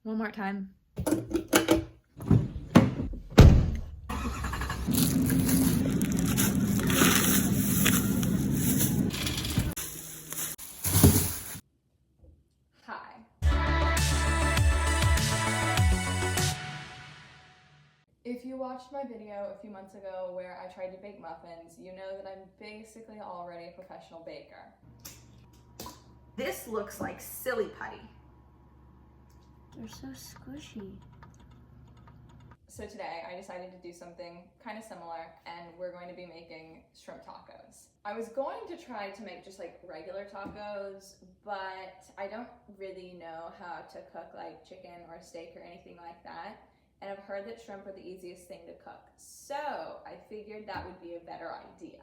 One more time. Hi. If you watched my video a few months ago where I tried to bake muffins, you know that I'm basically already a professional baker. This looks like silly putty. They're so squishy. So today I decided to do something kind of similar, and we're going to be making shrimp tacos. I was going to try to make just like regular tacos, but I don't really know how to cook like chicken or steak or anything like that. And I've heard that shrimp are the easiest thing to cook. So I figured that would be a better idea.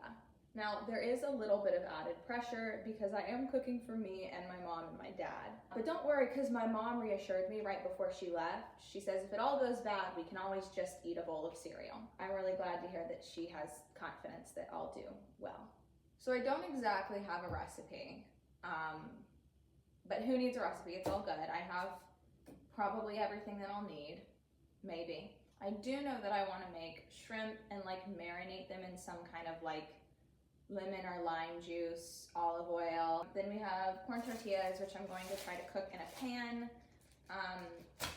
Now, there is a little bit of added pressure because I am cooking for me and my mom and my dad. But don't worry, because my mom reassured me right before she left. She says if it all goes bad, we can always just eat a bowl of cereal. I'm really glad to hear that she has confidence that I'll do well. So I don't exactly have a recipe, but who needs a recipe? It's all good. I have probably everything that I'll need, maybe. I do know that I want to make shrimp and like marinate them in some kind of like lemon or lime juice, olive oil. Then we have corn tortillas, which I'm going to try to cook in a pan,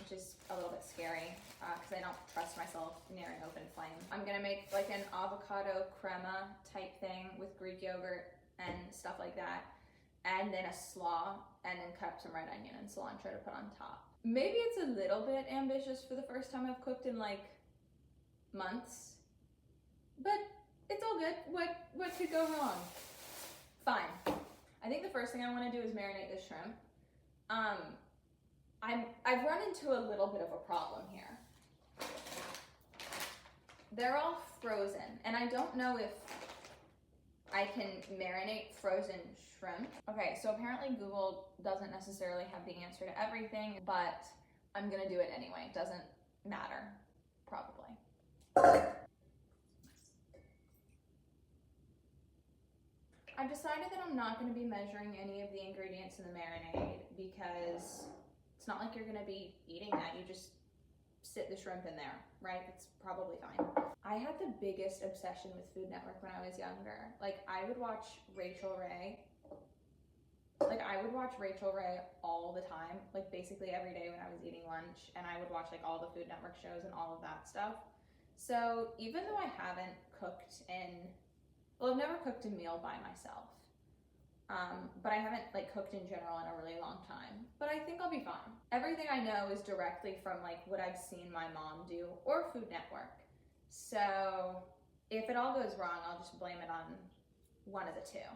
which is a little bit scary because I don't trust myself near an open flame. I'm gonna make like an avocado crema type thing with Greek yogurt and stuff like that, and then a slaw, and then cut up some red onion and cilantro to put on top. Maybe it's a little bit ambitious for the first time I've cooked in like months, but it's all good. What could go wrong? Fine. I think the first thing I want to do is marinate the shrimp. I've run into a little bit of a problem here. They're all frozen, and I don't know if I can marinate frozen shrimp. Okay, so apparently Google doesn't necessarily have the answer to everything, but I'm gonna do it anyway. It doesn't matter, probably. I've decided that I'm not going to be measuring any of the ingredients in the marinade because it's not like you're going to be eating that. You just sit the shrimp in there, right? It's probably fine. I had the biggest obsession with Food Network when I was younger. Like, I would watch Rachel Ray. All the time, like basically every day when I was eating lunch, and I would watch like all the Food Network shows and all of that stuff. So even though I haven't cooked I've never cooked a meal by myself, but I haven't like cooked in general in a really long time, but I think I'll be fine. Everything I know is directly from like what I've seen my mom do or Food Network. So if it all goes wrong, I'll just blame it on one of the two.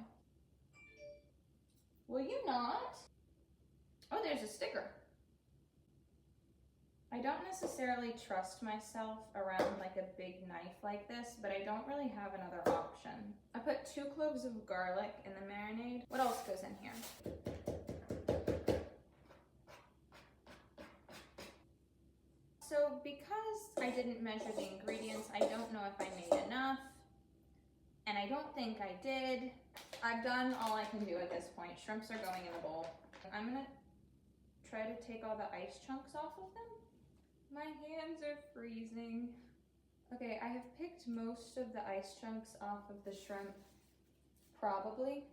Will you not? Oh, there's a sticker. I don't necessarily trust myself around like a big knife like this, but I don't really have another option. I put 2 cloves of garlic in the marinade. What else goes in here? So because I didn't measure the ingredients, I don't know if I made enough, and I don't think I did. I've done all I can do at this point. Shrimps are going in the bowl. I'm gonna try to take all the ice chunks off of them. My hands are freezing. Okay, I have picked most of the ice chunks off of the shrimp, probably.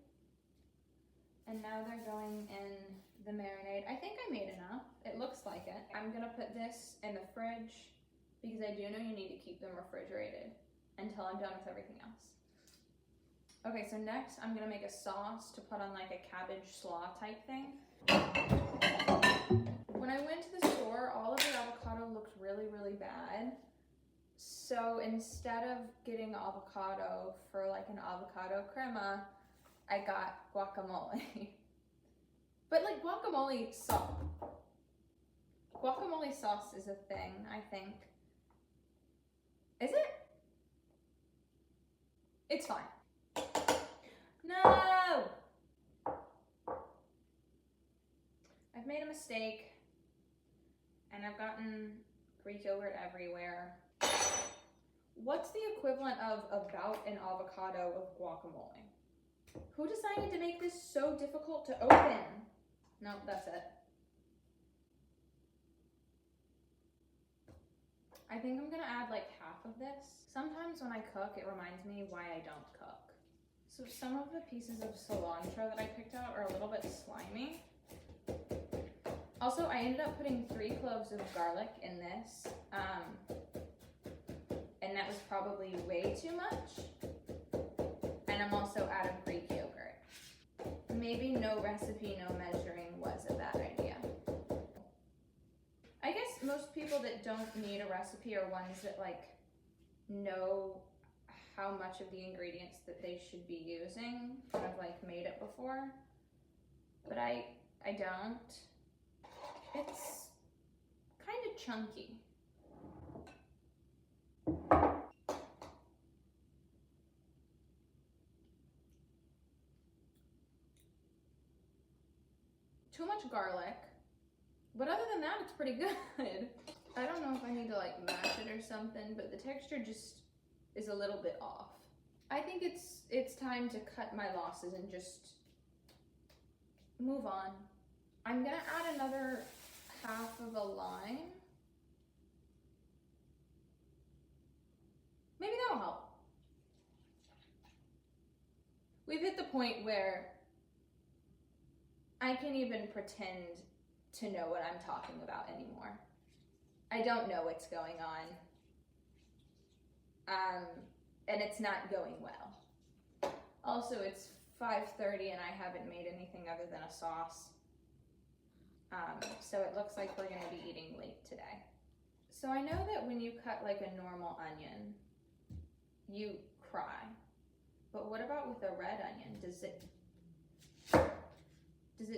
And now they're going in the marinade. I think I made enough. It looks like it. I'm gonna put this in the fridge because I do know you need to keep them refrigerated until I'm done with everything else. Okay, so next I'm gonna make a sauce to put on like a cabbage slaw type thing. When I went to the store, all of the avocado looked really, really bad. So instead of getting avocado for like an avocado crema, I got guacamole. But like guacamole sauce is a thing, I think. Is it? It's fine. No! I've made a mistake. And I've gotten Greek yogurt everywhere. What's the equivalent of about an avocado of guacamole? Who decided to make this so difficult to open? No, that's it. I think I'm gonna add like half of this. Sometimes when I cook, it reminds me why I don't cook. So some of the pieces of cilantro that I picked out are a little bit slimy. Also, I ended up putting 3 cloves of garlic in this, and that was probably way too much. And I'm also out of Greek yogurt. Maybe no recipe, no measuring was a bad idea. I guess most people that don't need a recipe are ones that like know how much of the ingredients that they should be using, kind of like made it before. But I don't. It's kind of chunky. Too much garlic, but other than that, it's pretty good. I don't know if I need to like mash it or something, but the texture just is a little bit off. I think it's time to cut my losses and just move on. I'm gonna add another half of a lime. Maybe that'll help. We've hit the point where I can't even pretend to know what I'm talking about anymore. I don't know what's going on. And it's not going well. Also, it's 5:30 and I haven't made anything other than a sauce. So it looks like we're gonna be eating late today. So I know that when you cut like a normal onion, you cry. But what about with a red onion? Does it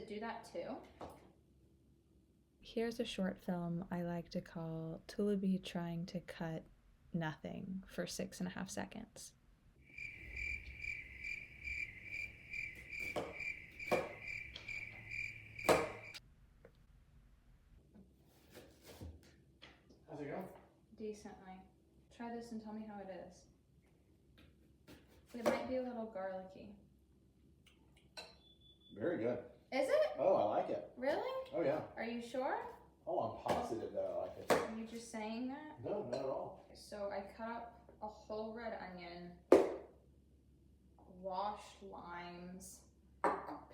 do that too? Here's a short film I like to call Tulla trying to cut nothing for 6.5 seconds. How's it going? Decently. Try this and tell me how it is. It might be a little garlicky. Very good. Is it? Oh, I like it. Really? Oh, yeah. Are you sure? Oh, I'm positive that I like it. Are you just saying that? No, not at all. So I cut up a whole red onion, washed limes,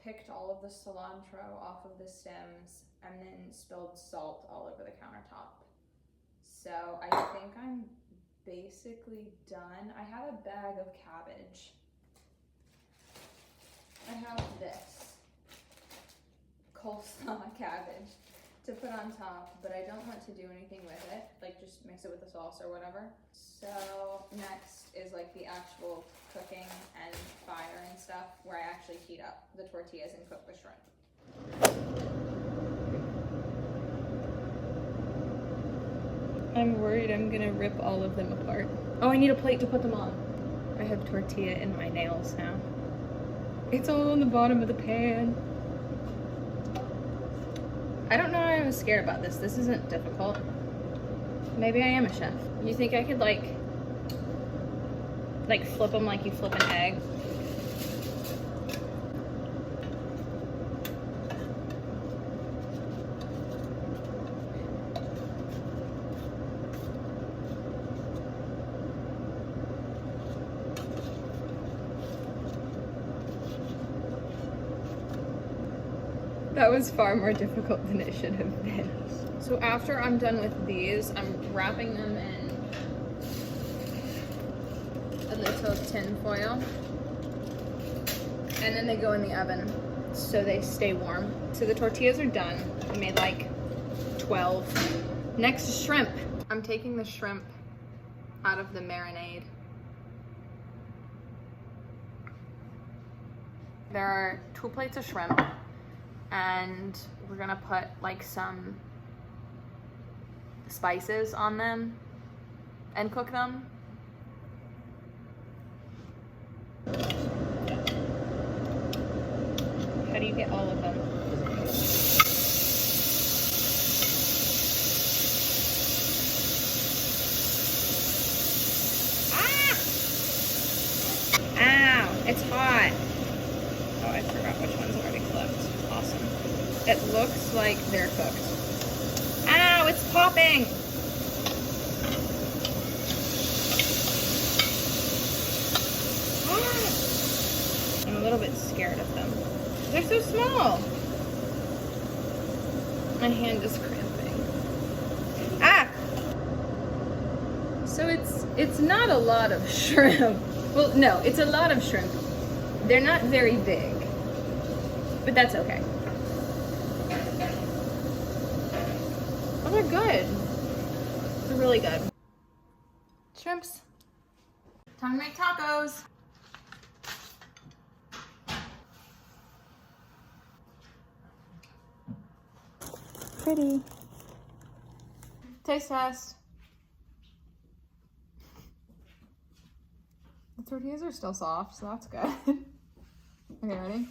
picked all of the cilantro off of the stems, and then spilled salt all over the countertop. So I think I'm basically done. I have a bag of cabbage. I have this coleslaw cabbage to put on top, but I don't want to do anything with it, like just mix it with the sauce or whatever. So next is like the actual cooking and fire and stuff, where I actually heat up the tortillas and cook the shrimp. I'm worried I'm gonna rip all of them apart. Oh, I need a plate to put them on. I have tortilla in my nails now. It's all on the bottom of the pan. I don't know why I was scared about this. This isn't difficult. Maybe I am a chef. You think I could like flip them like you flip an egg? That was far more difficult than it should have been. So after I'm done with these, I'm wrapping them in a little tin foil. And then they go in the oven so they stay warm. So the tortillas are done. I made like 12. Next is shrimp. I'm taking the shrimp out of the marinade. There are 2 plates of shrimp. And we're gonna put like some spices on them and cook them. How do you get all of them? Ah! Ow, it's hot. Oh, I forgot which one's already cooked. Awesome. It looks like they're cooked. Ow, it's popping! My hand is cramping. Ah! So it's not a lot of shrimp. Well, no, it's a lot of shrimp. They're not very big, but that's okay. Oh, they're good. They're really good. Shrimps. Time to make tacos. Pretty. Taste test. The tortillas are still soft, so that's good. Okay, ready?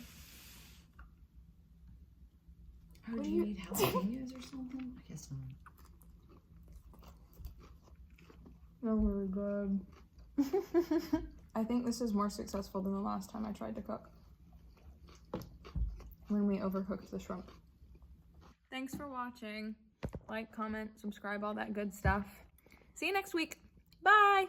Oh, do you need jalapenos or something? I guess not. They're really good. I think this is more successful than the last time I tried to cook, when we overcooked the shrimp. Thanks for watching. Like, comment, subscribe, all that good stuff. See you next week. Bye!